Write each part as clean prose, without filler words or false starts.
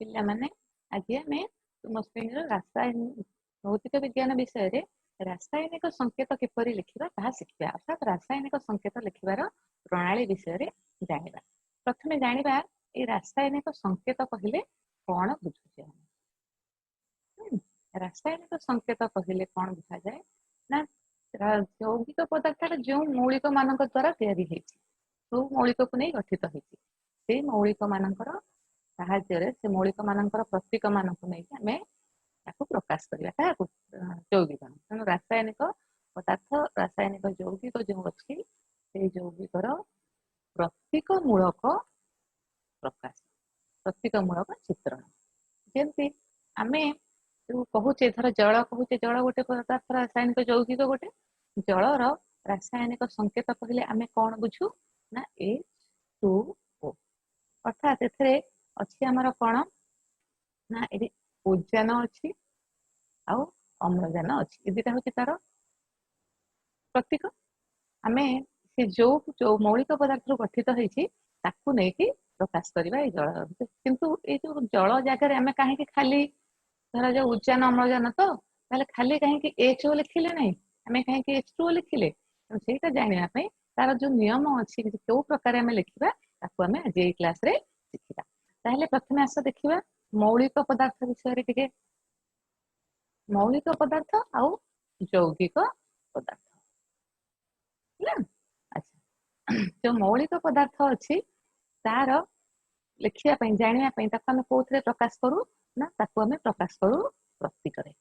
ପିଲାମାନେ ଆଜି ଆମେ ତୁମ ଶ୍ରେଣୀର ଭୌତିକ ବିଜ୍ଞାନ ବିଷୟରେ ରାସାୟନିକ ସଂକେତ କିପରି ଲେଖିବା ତାହା ଶିଖିବା। ଅର୍ଥାତ୍ ରାସାୟନିକ ସଂକେତ ଲେଖିବାର ପ୍ରଣାଳୀ ବିଷୟରେ ଜାଣିବା। ପ୍ରଥମେ ଜାଣିବା এই ରାସାୟନିକ ସଂକେତ କହିଲେ କଣ ବୁଝୁଛେ ଆମେ। ରାସାୟନିକ ସଂକେତ କହିଲେ କଣ ବୁଝାଯାଏ ନା ଯୌଗିକ ପଦାର୍ଥର ଯେଉଁ ମୌଳିକ ମାନଙ୍କ ଦ୍ୱାରା ତିଆରି ହେଇଛି, ଯେଉଁ ମୌଳିକକୁ ନେଇ ଗଠିତ ହେଇଛି, ସେଇ ମୌଳିକ ମାନଙ୍କର ସାହାଯ୍ୟରେ ସେ ମୌଳିକ ମାନଙ୍କର ପ୍ରତୀକ ମାନଙ୍କୁ ନେଇକି ଆମେ ତାକୁ ପ୍ରକାଶ କରିବା। କାହାକୁ? ଯୌଗିକ। ତେଣୁ ରାସାୟନିକ ପଦାର୍ଥ, ରାସାୟନିକ ଯୌଗିକ ଯେଉଁ ଅଛି ସେଇ ଯୌଗିକର ପ୍ରତୀକ ମୂଳକ ପ୍ରକାଶ, ପ୍ରତୀକ ମୂଳକ ଚିତ୍ରଣ। ଯେମିତି ଆମେ ଯୋଉ କହୁଛେ, ଧର ଜଳ କହୁଛେ, ଜଳ ଗୋଟେ ପଦାର୍ଥ ରାସାୟନିକ ଯୌଗିକ ଗୋଟେ। ଜଳର ରାସାୟନିକ ସଂକେତ କହିଲେ ଆମେ କଣ ବୁଝୁ ନା H2O। ଅର୍ଥାତ୍ ଏଥିରେ ଅଛି ଆମର କଣ ନା ଏଠି ଉଦ୍ଜାନ ଅଛି ଆଉ ଅମ୍ଳଜାନ ଅଛି। ଏ ଦୁଇଟା ହଉଛି ତାର ପ୍ରତୀକ। ଆମେ ସେ ଯୋଉ ମୌଳିକ ପଦାର୍ଥରୁ ଗଠିତ ହେଇଛି ତାକୁ ନେଇକି ପ୍ରକାଶ କରିବା ଏଇ ଜଳ। କିନ୍ତୁ ଏଇ ଯୋଉ ଜଳ ଜାଗାରେ ଆମେ କାହିଁକି ଖାଲି ଧର ଯୋଉ ଉଦ୍ଜାନ ଅମ୍ଳଜାନ, ତ ତାହେଲେ ଖାଲି କାହିଁକି H2O ଲେଖିଲେ ନାହିଁ, ଆମେ କାହିଁକି H2O ଲେଖିଲେ? ସେଇଟା ଜାଣିବା ପାଇଁ ତାର ଯୋଉ ନିୟମ ଅଛି, କୋଉ ପ୍ରକାର ଆମେ ଲେଖିବା ତାକୁ ଆମେ ଆଜି ଏଇ କ୍ଲାସରେ ଶିଖିବା। ତାହେଲେ ପ୍ରଥମେ ଆସ ଦେଖିବା ମୌଳିକ ପଦାର୍ଥ ବିଷୟରେ ଟିକେ। ମୌଳିକ ପଦାର୍ଥ ଆଉ ଯୌଗିକ ପଦାର୍ଥ ହେଲା। ଆଚ୍ଛା, ଯୋଉ ମୌଳିକ ପଦାର୍ଥ ଅଛି ତାର ଲେଖିବା ପାଇଁ, ଜାଣିବା ପାଇଁ ତାକୁ ଆମେ କୋଉଥିରେ ପ୍ରକାଶ କରୁ ନା ତାକୁ ଆମେ ପ୍ରକାଶ କରୁ ପ୍ରତୀକରେ।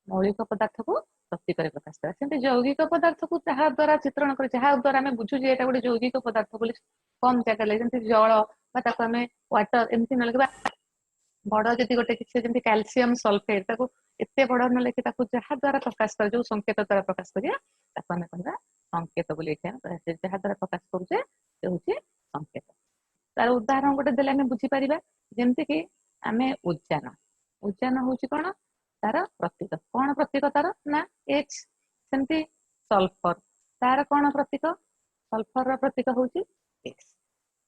ମୌଳିକ ପଦାର୍ଥକୁ ପ୍ରତୀକରେ ପ୍ରକାଶ କରା। ସେମିତି ଯୌଗିକ ପଦାର୍ଥକୁ ଯାହା ଦ୍ୱାରା ଚିତ୍ରଣ କରି, ଯାହା ଦ୍ୱାରା ଆମେ ବୁଝୁ ଯେ ଏଇଟା ଗୋଟେ ଯୌଗିକ ପଦାର୍ଥ ବୋଲି କମ ଜାଗା ଲାଗେ, ଯେମିତି ଜଳ ବା ତାକୁ ଆମେ ୱାଟର ଏମିତି ନ ଲେଖିବା। ବଡ ଯଦି ଗୋଟେ କିଛି ଯେମିତି କ୍ୟାଲସିୟମ ସଲଫେଟ, ତାକୁ ଏତେ ବଡ ନ ଲେଖି ତାକୁ ଯାହା ଦ୍ୱାରା ପ୍ରକାଶ କରା, ଯୋଉ ସଂକେତ ଦ୍ୱାରା ପ୍ରକାଶ କରିବା ତାକୁ ଆମେ କହିବା ସଂକେତ ବୋଲି। ଯାହା ଦ୍ୱାରା ପ୍ରକାଶ କରୁଛେ ସେ ହଉଛି ସଂକେତ। ତାର ଉଦାହରଣ ଗୋଟେ ଦେଲେ ଆମେ ବୁଝିପାରିବା। ଯେମିତି କି ଆମେ ଉଦ୍ଜାନ, ଉଦ୍ଜାନ ହଉଛି କଣ ତାର ପ୍ରତୀକ। କଣ ପ୍ରତୀକ ତାର ନା H। ସେମିତି ସଲଫର, ତାର କଣ ପ୍ରତୀକ? ସଲଫର ର ପ୍ରତୀକ ହଉଛି H।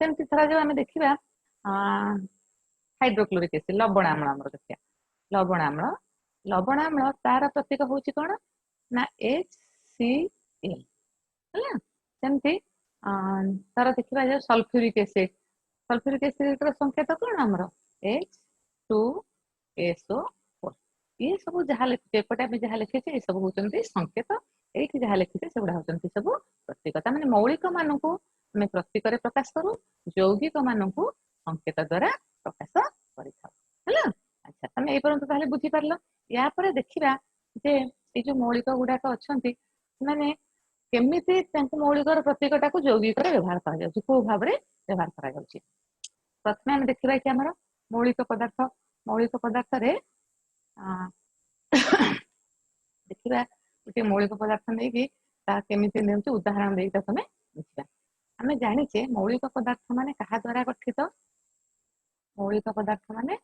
ସେମିତି ଧରାଯାଉ ଆମେ ଦେଖିବା ହାଇଡ୍ରୋକ୍ଲୋରିକ ଏସିଡ, ଲବଣାମ୍ଳ ଆମର ଦେଖିବା। ଲବଣାମ୍ଳ, ଲବଣାମ୍ଳ ତାର ପ୍ରତୀକ ହଉଛି କଣ ନା HCl ହେଲା। ସେମିତି ତାର ଦେଖିବା ଯୋଉ ସଲଫ୍ୟୁରିକ ଏସିଡ, ସଲଫ୍ୟୁରିକ ଏସିଡ ର ସଂକେତ କଣ ଆମର H2SO4। ये ସବୁ ଯାହା ଲେଖିଛେ, ଏପଟେ ଆମେ ଯାହା ଲେଖିଛେ ଏ ସବୁ ହଉଛନ୍ତି ସଂକେତ। ଏଇଠି ଯାହା ଲେଖିଛେ ସେଗୁଡା ହଉଛନ୍ତି ସବୁ ପ୍ରତୀକ। ତାମାନେ ମୌଳିକ ମାନଙ୍କୁ ଆମେ ପ୍ରତୀକରେ ପ୍ରକାଶ କରୁ, ଯୌଗିକ ମାନଙ୍କୁ ସଂକେତ ଦ୍ୱାରା ପ୍ରକାଶ କରିଥାଉ ହେଲା। ଆଚ୍ଛା, ତମେ ଏଇ ପର୍ଯ୍ୟନ୍ତ ତାହେଲେ ବୁଝିପାରିଲ। ୟା ପରେ ଦେଖିବା ଯେ ଏଇ ଯୋଉ ମୌଳିକ ଗୁଡାକ ଅଛନ୍ତି ସେମାନେ କେମିତି ତାଙ୍କୁ ମୌଳିକର ପ୍ରତୀକଟାକୁ ଯୌଗିକରେ ବ୍ୟବହାର କରାଯାଉଛି, କୋଉ ଭାବରେ ବ୍ୟବହାର କରାଯାଉଛି। ପ୍ରଥମେ ଆମେ ଦେଖିବା କି ଆମର ମୌଳିକ ପଦାର୍ଥ। ମୌଳିକ ପଦାର୍ଥରେ ଦେଖିବା ଗୋଟେ ମୌଳିକ ପଦାର୍ଥ ନେଇକି ତାହା କେମିତି ନେଉଛି ଉଦାହରଣ ଦେଇକି ତାକୁ ଆମେ ବୁଝିବା। ଆମେ ଜାଣିଛେ ମୌଳିକ ପଦାର୍ଥ ମାନେ କାହା ଦ୍ୱାରା ଗଠିତ? ମୌଳିକ ପଦାର୍ଥ ମାନେ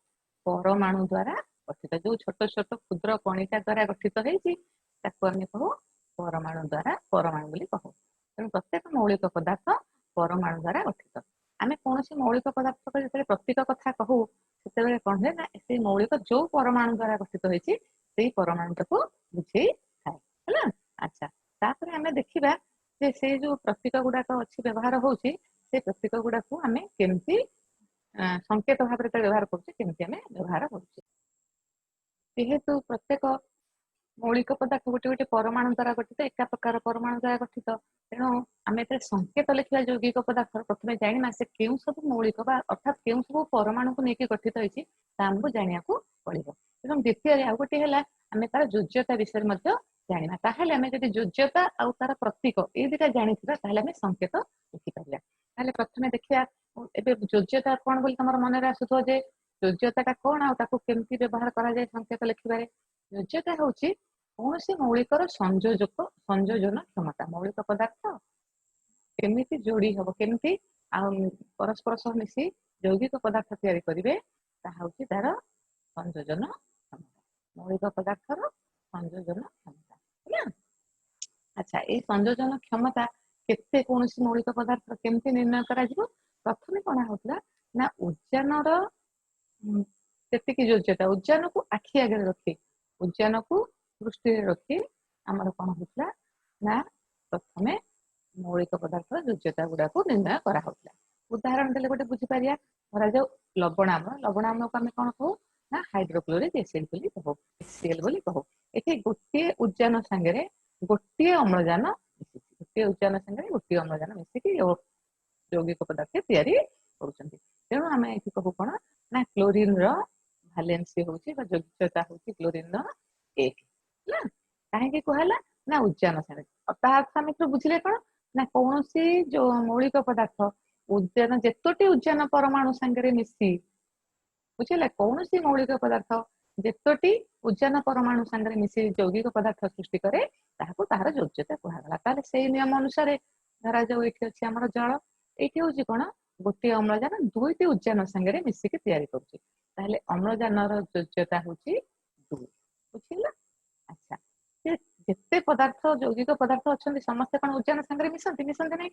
ପରମାଣୁ ଦ୍ୱାରା ଗଠିତ। ଯୋଉ ଛୋଟ ଛୋଟ କ୍ଷୁଦ୍ର କଣିକା ଦ୍ୱାରା ଗଠିତ ହେଇଛି ତାକୁ ଆମେ କହୁ ପରମାଣୁ ଦ୍ୱାରା, ପରମାଣୁ ବୋଲି କହୁ। ତେଣୁ ପ୍ରତ୍ୟେକ ମୌଳିକ ପଦାର୍ଥ ପରମାଣୁ ଦ୍ୱାରା ଗଠିତ। ଆମେ କୌଣସି ମୌଳିକ ପଦାର୍ଥ ଯେତେବେଳେ ପ୍ରତୀକ କଥା କହୁ ସେତେବେଳେ କଣ ହୁଏ ନା ସେଇ ମୌଳିକ ଯୋଉ ପରମାଣୁ ଦ୍ୱାରା ଗଠିତ ହେଇଛି ସେଇ ପରମାଣୁଟାକୁ ବୁଝେଇ ଥାଏ ହେଲା। ଆଚ୍ଛା, ତାପରେ ଆମେ ଦେଖିବା ଯେ ସେଇ ଯୋଉ ପ୍ରତୀକ ଗୁଡାକ ଅଛି ବ୍ୟବହାର ହଉଛି, ସେ ପ୍ରତୀକ ଗୁଡାକୁ ଆମେ କେମିତି ସଂକେତ ଭାବରେ ବ୍ୟବହାର କରୁଛେ, କେମିତି ଆମେ ବ୍ୟବହାର କରୁଛେ। ଯେହେତୁ ପ୍ରତ୍ୟେକ ମୌଳିକ ପଦାର୍ଥ ଗୋଟେ ଗୋଟେ ପରମାଣୁ ଦ୍ୱାରା ଗଠିତ, ଏକା ପ୍ରକାର ପରମାଣୁ ଦ୍ୱାରା ଗଠିତ, ତେଣୁ ଆମେ ଯେତେବେଳେ ସଂକେତ ଲେଖିବା ଯୌଗିକ ପଦାର୍ଥ ପ୍ରଥମେ ଜାଣିବା ସେ କେଉଁ ସବୁ ମୌଳିକ ବା ଅର୍ଥାତ୍ କେଉଁ ସବୁ ପରମାଣୁକୁ ନେଇକି ଗଠିତ ହେଇଛି ତା ଆମକୁ ଜାଣିବାକୁ ପଡିବ। ଏବଂ ଦ୍ୱିତୀୟରେ ଆଉ ଗୋଟେ ହେଲା ଆମେ ତାର ଯୋଜ୍ୟତା ବିଷୟରେ ମଧ୍ୟ ଜାଣିବା। ତାହେଲେ ଆମେ ଯଦି ଯୋଜ୍ୟତା ଆଉ ତାର ପ୍ରତୀକ ଏଇ ଦିଟା ଜାଣିଥିବା ତାହେଲେ ଆମେ ସଂକେତ ଲେଖିପାରିବା। ତାହେଲେ ପ୍ରଥମେ ଦେଖିବା ଏବେ ଯୋଜ୍ୟତା କଣ ବୋଲି ତମର ମନରେ ଆସୁଥିବ ଯେ ଯୋଜ୍ୟତାଟା କଣ ଆଉ ତାକୁ କେମିତି ବ୍ୟବହାର କରାଯାଏ ସଂକେତ ଲେଖିବାରେ। ଯୋଜ୍ୟତା ହଉଛି କୌଣସି ମୌଳିକର ସଂଯୋଜନ କ୍ଷମତା। ମୌଳିକ ପଦାର୍ଥ କେମିତି ଯୋଡି ହବ, କେମିତି ଆଉ ପରସ୍ପର ସହ ମିଶି ଯୌଗିକ ପଦାର୍ଥ ତିଆରି କରିବେ, ତାହା ହଉଛି ତାର ସଂଯୋଜନ କ୍ଷମତା। ମୌଳିକ ପଦାର୍ଥର ସଂଯୋଜନ କ୍ଷମତା ହେଲା। ଆଚ୍ଛା, ଏଇ ସଂଯୋଜନ କ୍ଷମତା କେତେ କୌଣସି ମୌଳିକ ପଦାର୍ଥ କେମିତି ନିର୍ଣ୍ଣୟ କରାଯିବ? ପ୍ରଥମେ କଣ ହଉଥିଲା ନା ଉଦ୍ଜାନର ସେତିକି ଯୋଜ୍ୟତା ଉଦ୍ଯାନକୁ ଆଖି ଆଗରେ ରଖି ଉଦ୍ଯାନକୁ ଦୃଷ୍ଟିରେ ରଖି ଆମର କଣ ହଉଥିଲା ନା ପ୍ରଥମେ ମୌଳିକ ପଦାର୍ଥର ଯୋଜ୍ୟତା ଗୁଡାକୁ ନିର୍ଣ୍ଣୟ କରାହଉଥିଲା। ଉଦାହରଣ ଦେଲେ ଗୋଟେ ବୁଝିପାରିବା, ଧରାଯାଉ ଲବଣାମ୍ଳକୁ ଆମେ କଣ କହୁ ନା ହାଇଡ୍ରୋକ୍ଲୋରିକ ଏସିଡ ବୋଲି କହୁ, HCl ବୋଲି କହୁ। ଏଠି ଗୋଟିଏ ଉଦ୍ଯାନ ସାଙ୍ଗରେ ଗୋଟିଏ ଅମ୍ଳଜାନ ମିଶିଛି, ଗୋଟିଏ ଉଦ୍ଯାନ ସାଙ୍ଗରେ ଗୋଟିଏ ଅମ୍ଳଜାନ ମିଶିକି ଯୌଗିକ ପଦାର୍ଥ ତିଆରି କରୁଛନ୍ତି। ତେଣୁ ଆମେ ଏଠି କହୁ କଣ ନା କ୍ଲୋରିନ ର ଭାଲେନ୍ସି ହଉଛି ବା ଯୋଗ୍ୟତା ହଉଛି କ୍ଲୋରିନ ର 1 ନା। କାହିଁକି କୁହାହେଲା ନା ଉଦ୍ଯାନ ସାଙ୍ଗରେ, ତା ଅର୍ଥ ଆମେ ବୁଝିଲେ କଣ ନା କୌଣସି ଯୋଉ ମୌଳିକ ପଦାର୍ଥ ଉଦ୍ଯାନ ଯେତୋଟି ଉଦ୍ଯାନ ପରମାଣୁ ସାଙ୍ଗରେ ମିଶି ବୁଝିଲେ କୌଣସି ମୌଳିକ ପଦାର୍ଥ ଯେତୋଟି ଉଦ୍ଯାନ ପରମାଣୁ ସାଙ୍ଗରେ ମିଶି ଯୌଗିକ ପଦାର୍ଥ ସୃଷ୍ଟି କରେ ତାହାକୁ ତାହାର ଯୋଗ୍ୟତା କୁହାଗଲା। ତାହେଲେ ସେଇ ନିୟମ ଅନୁସାରେ ଧରାଯାଉ ଏଠି ଅଛି ଆମର ଜଳ, ଏଇଠି ହଉଛି କଣ ଗୋଟିଏ ଅମ୍ଳଜାନ ଦୁଇଟି ଉଦ୍ଯାନ ସାଙ୍ଗରେ ମିଶିକି ତିଆରି କରୁଛି, ତାହେଲେ ଅମ୍ଳଜାନର ଯୋଗ୍ୟତା ହଉଛି 2। ବୁଝିଲା? ଆଚ୍ଛା, ଯେତେ ପଦାର୍ଥ ଯୌଗିକ ପଦାର୍ଥ ଅଛନ୍ତି ସମସ୍ତେ କଣ ଉଦ୍ଯାନ ସାଙ୍ଗରେ ମିଶନ୍ତି ନାହିଁ।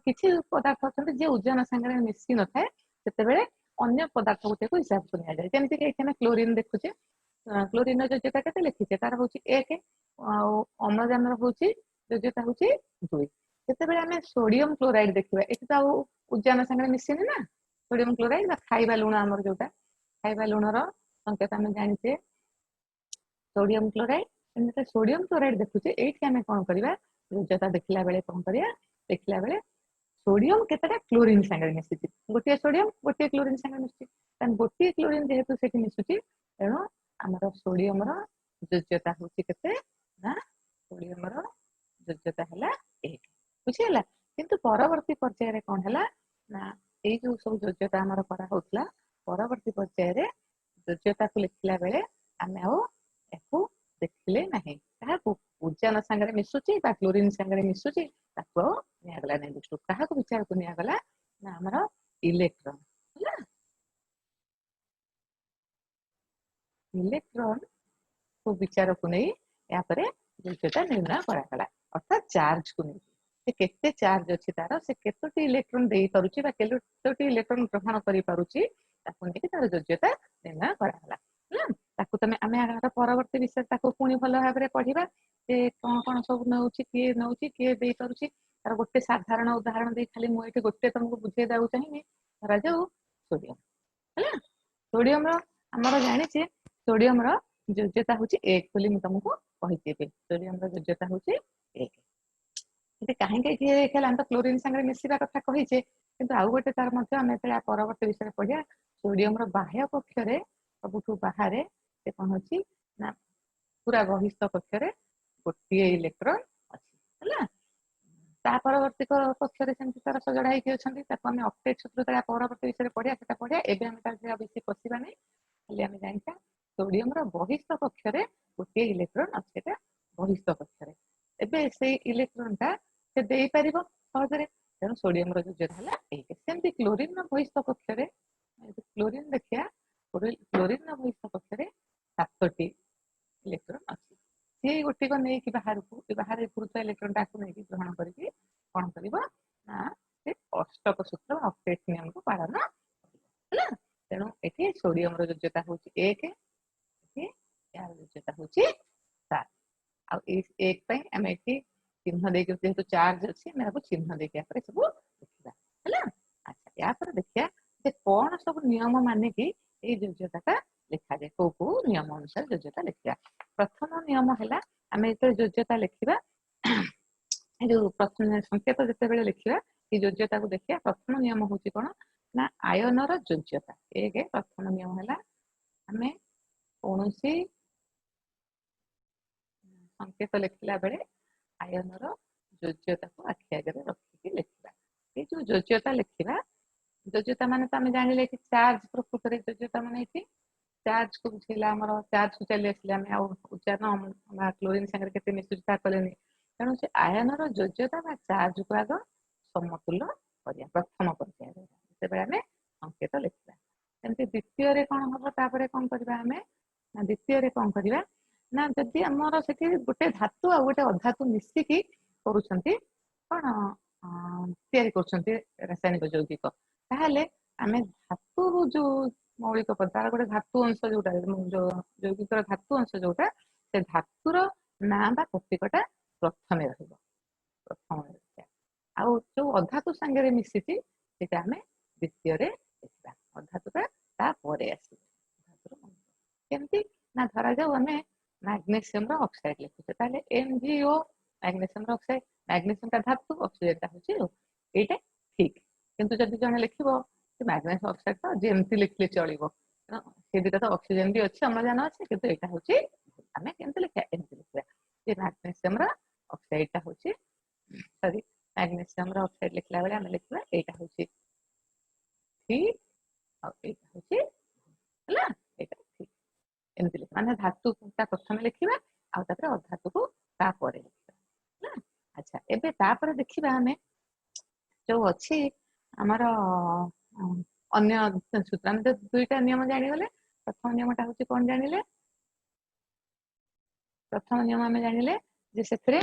କିଛି ପଦାର୍ଥ ଅଛନ୍ତି ଯେ ଉଦ୍ଯାନ ସାଙ୍ଗରେ ମିଶି ନଥାଏ, ସେତେବେଳେ ଅନ୍ୟ ପଦାର୍ଥ ଗୋଟେକୁ ହିସାବକୁ ନିଆଯାଏ। ଯେମିତିକି ଏଠି ଆମେ କ୍ଲୋରିନ ଦେଖୁଛେ, କ୍ଲୋରିନର ଯୋଗ୍ୟତା କେତେ ଲେଖିଛେ, ତାର ହଉଛି 1 ଆଉ ଅମ୍ଳଜାନର ହଉଛି ଯୋଗ୍ୟତା ହଉଛି 2। ଯେତେବେଳେ ଆମେ ସୋଡିୟମ କ୍ଲୋରାଇଡ ଦେଖିବା, ଏଠି ତ ଆଉ ଉଦ୍ଯାନ ସାଙ୍ଗରେ ମିଶିନି ନା, ସୋଡିୟମ କ୍ଲୋରାଇଡ ବା ଖାଇବା ଲୁଣ, ଆମର ଯୋଉଟା ଖାଇବା ଲୁଣର ସଂକେତ ଆମେ ଜାଣିଛେ ସୋଡିୟମ କ୍ଲୋରାଇଡ। ଯେତେବେଳେ ସୋଡିୟମ କ୍ଲୋରାଇଡ ଦେଖୁଛେ, ଏଇଠି ଆମେ କଣ କରିବା ଯୋଗ୍ୟତା ଦେଖିଲା ବେଳେ କଣ କରିବା, ଦେଖିଲା ବେଳେ ସୋଡିୟମ କେତେଟା କ୍ଲୋରିନ ସାଙ୍ଗରେ ମିଶିଛି, ଗୋଟିଏ ସୋଡିୟମ ଗୋଟିଏ କ୍ଲୋରିନ ସାଙ୍ଗରେ ମିଶିଛି, କାରଣ ଗୋଟିଏ କ୍ଲୋରିନ ଯେହେତୁ ସେଠି ମିଶୁଛି ତେଣୁ ଆମର ସୋଡିୟମର ଯୋଗ୍ୟତା ହଉଛି କେତେ ନା ସୋଡିୟମର ଯୋଗ୍ୟତା ହେଲା 1। ବୁଝିଗଲା? କିନ୍ତୁ ପରବର୍ତ୍ତୀ ପର୍ଯ୍ୟାୟରେ କଣ ହେଲା ନା ଏଇ ଯୋଉ ସବୁ ଯୋଗ୍ୟତା ଆମର କରାହଉଥିଲା, ପରବର୍ତ୍ତୀ ପର୍ଯ୍ୟାୟରେ ଯୋଗ୍ୟତାକୁ ଲେଖିଲା ବେଳେ ଆମେ ଆଉ ଏହାକୁ ଦେଖିଲେ ନାହିଁ, କାହାକୁ ଉଦ୍ଯାନ ସାଙ୍ଗରେ ମିଶୁଛି ବା କ୍ଲୋରିନ ସାଙ୍ଗରେ ମିଶୁଛି ତାକୁ ଆଉ ନିଆଗଲା ନାହିଁ ଦୃଷ୍ଟିରୁ। କାହାକୁ ବିଚାରକୁ ନିଆଗଲା ନା ଆମର ଇଲେକ୍ଟ୍ରନ ହେଲା। ଇଲେକ୍ଟ୍ରନ କୁ ବିଚାରକୁ ନେଇ ଏହାପରେ ଯୋଗ୍ୟତା ନିର୍ଣ୍ଣୟ କରାଗଲା, ଅର୍ଥାତ୍ ଚାର୍ଜକୁ ନେଇ ସେ କେତେ ଚାର୍ଜ ଅଛି, ତାର ସେ କେତୋଟି ଇଲେକ୍ଟ୍ରନ ଦେଇପାରୁଛି ବା କେତୋଟି ଇଲେକ୍ଟ୍ରନ ଗ୍ରହଣ କରିପାରୁଛି ତାକୁ ନେଇକି ତାର ଯୋଗ୍ୟତା ନିର୍ଣ୍ଣୟ କରାଗଲା ହେଲା। ତାକୁ ଆମେ ଏହାର ପରବର୍ତ୍ତୀ ବିଷୟରେ ତାକୁ ପୁଣି ଭଲ ଭାବରେ ପଢିବା, ଯେ କଣ କଣ ସବୁ ନଉଛି, କିଏ ଦେଇପାରୁଛି। ତାର ଗୋଟେ ସାଧାରଣ ଉଦାହରଣ ଦେଇ ଖାଲି ମୁଁ ଏଠି ଗୋଟେ ତମକୁ ବୁଝେଇ ଦେବାକୁ ଚାହିଁବି, ଧରାଯାଉ ସୋଡିୟମ ହେଲା। ସୋଡିୟମର ଆମର ଜାଣିଛେ ସୋଡିୟମର ଯୋଗ୍ୟତା ହଉଛି 1 ବୋଲି ମୁଁ ତମକୁ କହିଦେବି, ସୋଡିୟମର ଯୋଗ୍ୟତା ହଉଛି 1। ଏଠି କାହିଁକି ଏଠି ହେଲା, ଆମେ ତ କ୍ଲୋରିନ ସାଙ୍ଗରେ ମିଶିବା କଥା କହିଛେ, କିନ୍ତୁ ଆଉ ଗୋଟେ ତାର ମଧ୍ୟ ଆମେ ପରବର୍ତ୍ତୀ ବିଷୟରେ ପଢିବା, ସୋଡିୟମର ବାହ୍ୟ କକ୍ଷରେ ସବୁଠୁ ବାହାରେ ସେ କଣ ଅଛି ନା ପୁରା ବହିସ୍ଥ କକ୍ଷରେ ଗୋଟିଏ ଇଲେକ୍ଟ୍ରନ ଅଛି ହେଲା। ତା ପରବର୍ତ୍ତୀ କକ୍ଷରେ ସେମିତି ତାର ସଜଡା ହେଇକି ଅଛନ୍ତି, ତାକୁ ଆମେ ଅକ୍ଟେଟ ସୂତ୍ର ପରବର୍ତ୍ତୀ ବିଷୟରେ ପଢିବା, ସେଟା ପଢିବା। ଏବେ ଆମେ ତାର ବେଶୀ ପଶିବା ନାହିଁ, ଖାଲି ଆମେ ଜାଣିବା ସୋଡିୟମର ବହିସ୍ଥ କକ୍ଷରେ ଗୋଟିଏ ଇଲେକ୍ଟ୍ରନ ଅଛି, ଏଟା ବହିସ୍ଥ କକ୍ଷରେ। ଏବେ ସେଇ ଇଲେକ୍ଟ୍ରନ ଟା ସେ ଦେଇପାରିବ ସହଜରେ, ତେଣୁ ସୋଡିୟମର ଯୋଗ୍ୟତା ହେଲା 1। ସେମିତି କ୍ଲୋରିନର ବହିସ୍ଥ କକ୍ଷରେ କ୍ଲୋରିନ ଦେଖିବା, କ୍ଲୋରିନର ବହିସ୍ଥ କକ୍ଷରେ 7ଟି ଇଲେକ୍ଟ୍ରନ ଅଛି। ସେଇ ଗୋଟିକ ନେଇକି ବାହାରେ ପୁରୁଥିବା ଇଲେକ୍ଟ୍ରନ ଟାକୁ ନେଇକି ଗ୍ରହଣ କରିକି କଣ କରିବ ନା ସେ ଅଷ୍ଟକ ସୂତ୍ର ଅକ୍ଟେଟ ନିୟମକୁ ପାଳନ ହେଲା। ତେଣୁ ଏଠି ସୋଡିୟମର ଯୋଗ୍ୟତା ହଉଛି 1, ଏଠି ଏହାର ଯୋଗ୍ୟତା ହଉଛି 7। ଆଉ ଏଇ 1 ପାଇଁ ଆମେ ଏଠି ଚିହ୍ନ ଦେଇକି, ଯେହେତୁ ଚାର୍ଜ ଅଛି ଆମେ ତାକୁ ଚିହ୍ନ ଦେଇକି ଏହାପରେ ସବୁ ଦେଖିବା ହେଲା। ଆଚ୍ଛା, ଏହାପରେ ଦେଖିବା ଯେ କଣ ସବୁ ନିୟମ ମାନିକି ଏଇ ଯୋଗ୍ୟତାଟା ଲେଖାଯାଏ, କୋଉ ନିୟମ ଅନୁସାରେ ଯୋଗ୍ୟତା ଲେଖିବା। ପ୍ରଥମ ନିୟମ ହେଲା, ଆମେ ଯେତେବେଳେ ଯୋଗ୍ୟତା ଲେଖିବା, ଏ ଯୋଉ ପ୍ରଥମ ସଂକେତ ଯେତେବେଳେ ଲେଖିବା, ଏଇ ଯୋଗ୍ୟତାକୁ ଦେଖିବା। ପ୍ରଥମ ନିୟମ ହଉଛି କଣ ନା ଆୟନର ଯୋଗ୍ୟତା। ପ୍ରଥମ ନିୟମ ହେଲା ଆମେ କୌଣସି ସଂକେତ ଲେଖିଲା ବେଳେ ଆୟନର ଯୋଗ୍ୟତାକୁ ଆଖି ଆଗରେ ରଖିକି ଲେଖିବା। ଏଇ ଯୋଉ ଯୋଗ୍ୟତା ଲେଖିବା, ଯୋଗ୍ୟତା ମାନେ ତ ଆମେ ଜାଣିଲେ କି ଚାର୍ଜ, ପ୍ରକୃତରେ ଯୋଗ୍ୟତା ମାନେ ଏଠି ଚାର୍ଜକୁ ବୁଝେଇଲା। ଆମର ଚାର୍ଜକୁ ଚାଲି ଆସିଲେ ଆମେ ଆଉ ଉଚ୍ଚାରଣ କ୍ଲୋରିନ ସାଙ୍ଗରେ କେତେ ମିଶୁଛି ତାହା କଲେନି, ତେଣୁ ସେ ଆୟନର ଯୋଗ୍ୟତା ବା ଚାର୍ଜକୁ ଆଗ ସମତୁଲ କରିବା ପ୍ରଥମ ପର୍ଯ୍ୟାୟରେ, ଯେତେବେଳେ ଆମେ ସଂକେତ ଲେଖିବା। ସେମିତି ଦ୍ୱିତୀୟରେ କଣ ହବ, ତାପରେ କଣ କରିବା ଆମେ ନା ଦ୍ୱିତୀୟରେ କଣ କରିବା ନା ଯଦି ଆମର ସେଠି ଗୋଟେ ଧାତୁ ଆଉ ଗୋଟେ ଅଧାତୁ ମିଶିକି କରୁଛନ୍ତି, କଣ ତିଆରି କରୁଛନ୍ତି ରାସାୟନିକ ଯୌଗିକ, ତାହେଲେ ଆମେ ଧାତୁ ଯୋଉ मौलिक पदार्थ गोटे धातु अंश जोटा जैविक धातु अंश जोटा से धातुर ना बा प्रतीकटा प्रथम रहिबो प्रथम आउ जो अधातु संगे मिसिची सेटा हमें द्वितीय रे देखबा अधातुटा ता परे आसी केमती ना धरा जाऊ हमें मैग्नीशियम रो ऑक्साइड लिखुचे ताले MgO मैग्नीशियम रो ऑक्साइड मैग्नीशियम का धातु ऑक्सीजन ता होची एटा ठीक किंतु जदि जने लिखिबो कि मैग्नीशियम ऑक्साइड तो जेमती लिखले चलिबो से दिटा तो ऑक्सीजन भी अछि अम्लजान अछि किंतु एटा होची हमें केमती लिखा एमती लिखबा जे मैग्नीशियम रो ऑक्साइड ता होची सॉरी मैग्नीशियम रो ऑक्साइड लिखला बेले हमें लिखबा एटा होची ठीक और एटा होची हला एटा ठीक एमती लिख माने धातु ता प्रथम लिखिबा आ तापर अधातु को ता परे लिखिबा ना अच्छा एबे ता परे देखिबा हमें जो अछि हमर अन्य सूत्र हम तो दुईटा नियम जानि गले प्रथम नियमटा होची कोन जानिले प्रथम नियम हमें जानिले जे सेथरे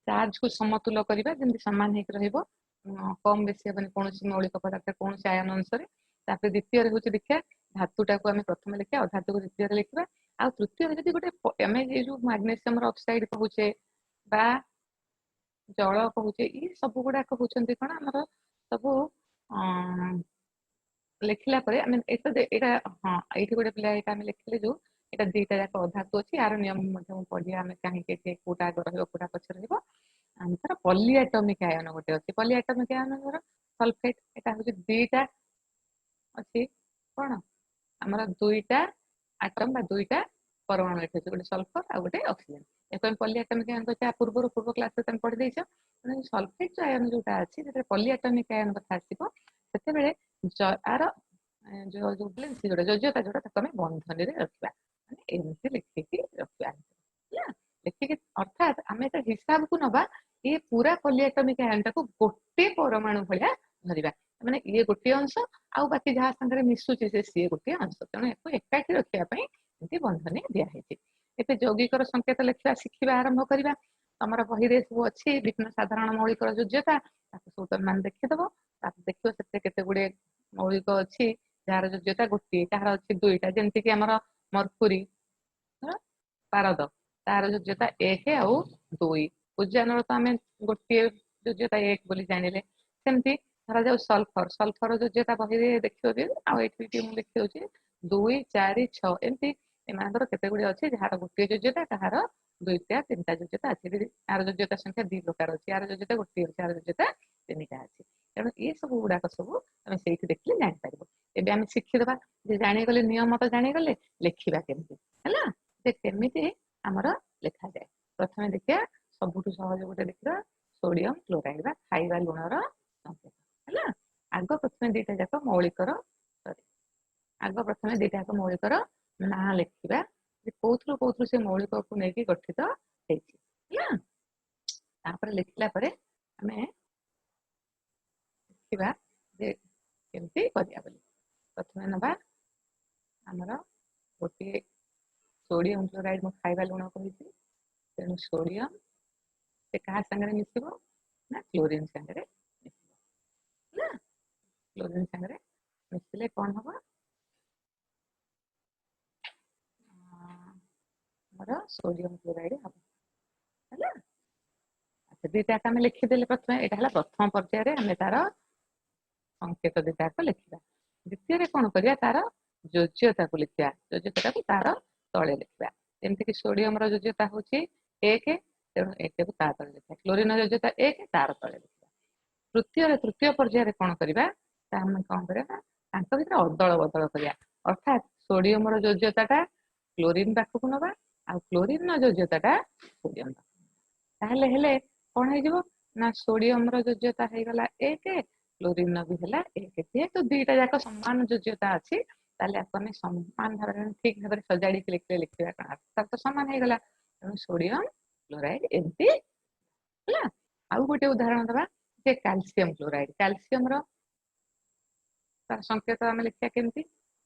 चार्ज को समतुल करिबा जेंति समान हेक रहइबो कम बेसी हेबन कोनोसी मौलिक पदार्थ कोनोसी आयन अनुसार तापर द्वितीय रे होची देखिया धातुटा को हमें प्रथम लिखिया अधातु को द्वितीय रे लिखिबा आ तृतीय रे जदि गोटे हमें जे जो मैग्नीशियम रो ऑक्साइड कहूचे बा जल कहूचे ई सब गुडा कहउछंती कोन हमर सब लिखला परे हमें एटा हां एठी गोटे पिला एटा हमें लिखले जो एटा दीटा जाक अधातु अछि यार नियम मध्ये पढिया हमें काहे के कोटा रहइबो कोटा पछ रहइबो अंतर पॉलीएटॉमिक आयन गोटे अछि पॉलीएटॉमिक आयन धर सल्फेट एटा होची दीटा अछि कोन हमर दुईटा एटम बा दुईटा परमाणु एठी गोटे सल्फर आ गोटे ऑक्सीजन एकोन पॉलीएटॉमिक आयन को पूर्व क्लास रे तन पढि दैछ सल्फेट आयन जोटा अछि जेते पॉलीएटॉमिक आयन कथा आसीबो सेते बेले आर जो जो ब्लेंस जोटा जोजता जोटा तक हमें बंधन रे रखबा माने एमती लिखिकी रखबा ना लिखिकी अर्थात हमें तो हिसाब को नबा ये पूरा पॉलीएटॉमिक आयन को गोटे परमाणु भलिया धरिबा माने ये गोटे अंश आ बाकी जहा संगे मिसुची से सी गोटे अंश तने एको एकाठी रखिया पई एमती बंधन दिया हेछि एते यौगिकर संकेत लिखिबा शिखिबा आरंभ करिबा हमर बही रे सब अछि विभिन्न साधारण मौलिक योग्यता ताको सब मान देखि दबो ताको देखियो सेते केते गुडे मौलिक अछि जार योग्यता गोटे तार अछि दुईटा जेंति कि हमर मरकुरी पारद तार योग्यता 1 आ 2 उज्जैन तो हमें गोटे योग्यता 1 बोली जानिले सेमति धरा जाऊ सल्फर सल्फर योग्यता बही रे देखियो जे आ एठी मु लिखियो जे 2 4 6 एमति एमानकर केते गुडे अछि जार गोटे योग्यता ताहार दुईटा तीनटा योग्यता अछि आर योग्यता संख्या 2 प्रकार अछि आर योग्यता गोटे अछि आर योग्यता तीनटा अछि तेणु ये सब गुडा सब हमें सेठी देखले जानि पारिबो एबे हम शिखि दबा जे जानि गले नियम तो जानि गले लिखिबा केमति हला जे केमिति हमर लिखा जाय प्रथमे देखिया सबुठु सहज गोटे देखिबा सोडियम क्लोराइड बा खाइबा लुणर संकेत हला आगो प्रथमे दीटा जाक मौलिकर सॉरी आगो प्रथमे दीटा जाक मौलिकर ना लिखिबा जे कोथु से मौलिक को नेकी गठित हेछि हला तापर लिखला परे हमें लिखिबा जे केमति करिया बोली प्रथमे नबा हमर गोटे सोडियम क्लोराइड मो खाइबा लुण कहिछि तेनु सोडियम से कहा संगे मिसिबो ना क्लोरीन संगे मिसिबो ना क्लोरीन संगे मिसले कोन होबा हमर सोडियम क्लोराइड हबो हला अच्छा दीटा हम लिखि देले प्रथमे एटा हला प्रथम पर्याय रे हम तार संकेत दीटा को लिखिबा द्वितीय रे कोन करिया तार योज्यता को लिखिया योज्यता को तार तळे लिखिबा जेमति कि सोडियम रो योज्यता होची 1 तेणु 1 को तार तळे लिखिबा क्लोरीन रो योज्यता 1 तार तळे लिखिबा तृतीय पर्याय रे कोन करिबा ता हम कोन करिया तांको भितर अदल बदल करिया अर्थात सोडियम रो योज्यताटा क्लोरीन पाखु को नबा आ क्लोरीन रो योज्यताटा सोडियम ताहले हेले कोन हे जिवो ना सोडियम रो योज्यता हे गला 1 क्लोरीन भी हला 1 जेहेतु दुईटा जाक समान योज्यता अछि ताले आपण समान भाव ठीक भाव सजाड़ी के लिखले लिखिबा कना तब तो समान हे गला सोडियम क्लोराइड एमती हला आ गोटे उदाहरण दबा जे कैल्शियम क्लोराइड कैल्शियम रो तार संकेत हम लिखिया केमती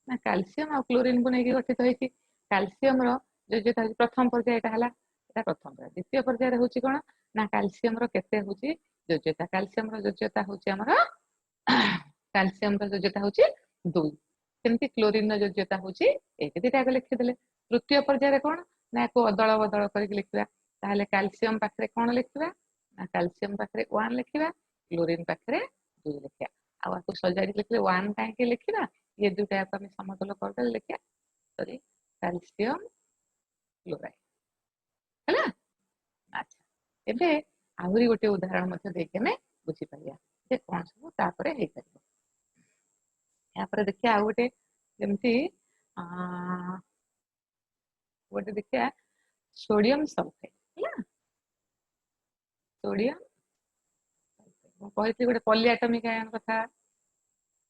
ना कैल्शियम आ क्लोरीन को नेकी गठित होइछि कैल्शियम रो योज्यता प्रथम पर्याय एटा हला एटा प्रथम पर्याय द्वितीय पर्याय होछि कोन ना कैल्शियम रो केते होछि योज्यता कैल्शियम रो योज्यता होछि हमर कैल्शियम रो योज्यता होछि 2 ସେମିତି କ୍ଲୋରିନ ଯୋଜ୍ୟତା ହଉଛି 1 ଦିଟା ଆଗ ଲେଖିଦେଲେ। ତୃତୀୟ ପର୍ଯ୍ୟାୟରେ କଣ ନା ୟାକୁ ଅଦଳ ବଦଳ କରିକି ଲେଖିବା। ତାହେଲେ କ୍ୟାଲସିୟମ ପାଖରେ କଣ ଲେଖିବା ନା କ୍ୟାଲସିୟମ ପାଖରେ 1 ଲେଖିବା, କ୍ଲୋରିନ ପାଖରେ 2 ଲେଖିବା। ଆଉ ଆକୁ ସଜାଡି ଲେଖିଲେ 1 କାହିଁକି ଲେଖିବା, ଇଏ ଦୁଇଟାକୁ ଆମେ ସମତୁଲ କରିଦେଲେ ଲେଖିବା ସରି କ୍ୟାଲସିୟମ କ୍ଲୋରାଇଡ ହେଲା। ଆଚ୍ଛା, ଏବେ ଆହୁରି ଗୋଟେ ଉଦାହରଣ ମଧ୍ୟ ଦେଇକି ଆମେ ବୁଝିପାରିବା ଯେ କଣ ସବୁ ତାପରେ ହେଇପାରିବ। ଏହାପରେ ଦେଖିବା ଆଉ ଗୋଟେ ଯେମିତି ଗୋଟେ ଦେଖିବା ସୋଡିୟମ ସଲଫେଟ ହେଲା। ସୋଡିୟମ ମୁଁ କହିଥିଲି ଗୋଟେ ପଲିଆଟମିକ ଆୟନ କଥା।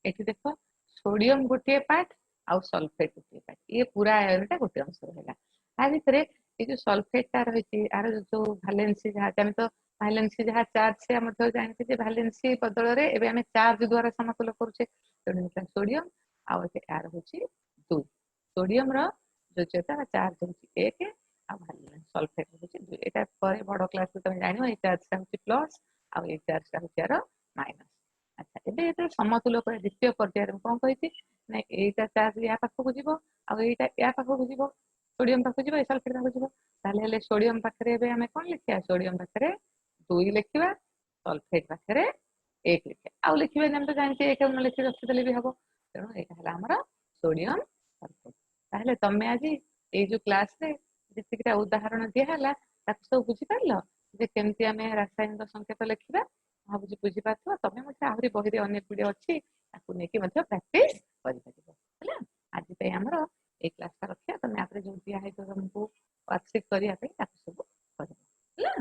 ଏଠି ଦେଖ ସୋଡିୟମ ଗୋଟିଏ ପାର୍ଟ ଆଉ ସଲଫେଟ ଗୋଟିଏ ପାର୍ଟ, ଇଏ ପୁରା ଆୟନଟା ଗୋଟେ ଅଂଶ ହେଲା। ତା ଭିତରେ ଏଇ ଯୋଉ ସଲଫେଟଟା ରହିଛି ଆର ଯୋଉ ଭାଲେନ୍ସି ଯାହା ଆମେ ତ ଭାଲେନ୍ସି ଯାହା ଚାର୍ଜ ସେ ମଧ୍ୟ ଜାଣିଛେ ଯେ ଭାଲେନ୍ସି ବଦଳରେ ଏବେ ଆମେ ଚାର୍ଜ ଦ୍ୱାରା ସମତୁଲ କରୁଛେ। ତେଣୁ ସୋଡିୟମ ଆଉ ଏହାର ହଉଛି 2। ସୋଡିୟମର ଯୋଜ୍ୟତା ବା ଚାର୍ଜ ହଉଛି 1 ଆଉ ସଲଫେଟ ହଉଛି 2। ଏଇଟା ପରେ ବଡ କ୍ଲାସରେ ତମେ ଜାଣିବ ଏଇ ଚାର୍ଜଟା ହଉଛି ପ୍ଲସ ଆଉ ଏଇ ଚାର୍ଜଟା ହଉଛି ଆର ମାଇନସ। ଆଚ୍ଛା, ଏବେ ଯେତେବେଳେ ସମତୁଲ ପରେ ଦ୍ୱିତୀୟ ପର୍ଯ୍ୟାୟରେ ମୁଁ କଣ କହିଛି ନା ଏଇଟା ଚାର୍ଜ ୟା ପାଖକୁ ଯିବ ଆଉ ଏଇଟା ୟା ପାଖକୁ ଯିବ, ସୋଡିୟମ ପାଖକୁ ଯିବ, ଏ ସଲଫେଟ ପାଖକୁ ଯିବ। ତାହେଲେ ହେଲେ ସୋଡିୟମ ପାଖରେ ଏବେ ଆମେ କଣ ଲେଖିବା, ସୋଡିୟମ ପାଖରେ 2 ଲେଖିବା, ସଲଫେଟ ପାଖରେ 1 ଲେଖିବା। ଆଉ ଲେଖିବାନି, ଆମେ ତ ଜାଣିଛେ 1 ନ ଲେଖି ରଖିଦେଲେ ବି ହବ। ତେଣୁ ଏଇଟା ହେଲା ଆମର ସୋଡିୟମ ସଲଫେଟ। ତାହେଲେ ତମେ ଆଜି ଏଇ ଯୋଉ କ୍ଲାସରେ ଯେତିକିଟା ଉଦାହରଣ ଦିଆହେଲା ତାକୁ ସବୁ ବୁଝିପାରିଲ ଯେ କେମିତି ଆମେ ରାସାୟନିକ ସଂକେତ ଲେଖିବା। ଭାବୁଛି ବୁଝିପାରୁଥିବ। ତମେ ମଧ୍ୟ ଆହୁରି ବହିରେ ଅନେକ ଗୁଡ଼ିଏ ଅଛି, ତାକୁ ନେଇକି ମଧ୍ୟ ପ୍ରାକ୍ଟିସ କରିପାରିବ ହେଲା। ଆଜି ପାଇଁ ଆମର ଏଇ କ୍ଲାସଟା ରଖିବା। ତମେ ଆପରେ ଯୋଉ ଦିଆ ହେଇଥିବ ତମକୁ ୱାର୍କସିଟ୍ କରିବା ପାଇଁ ତାକୁ ସବୁ କରିବ ହେଲା।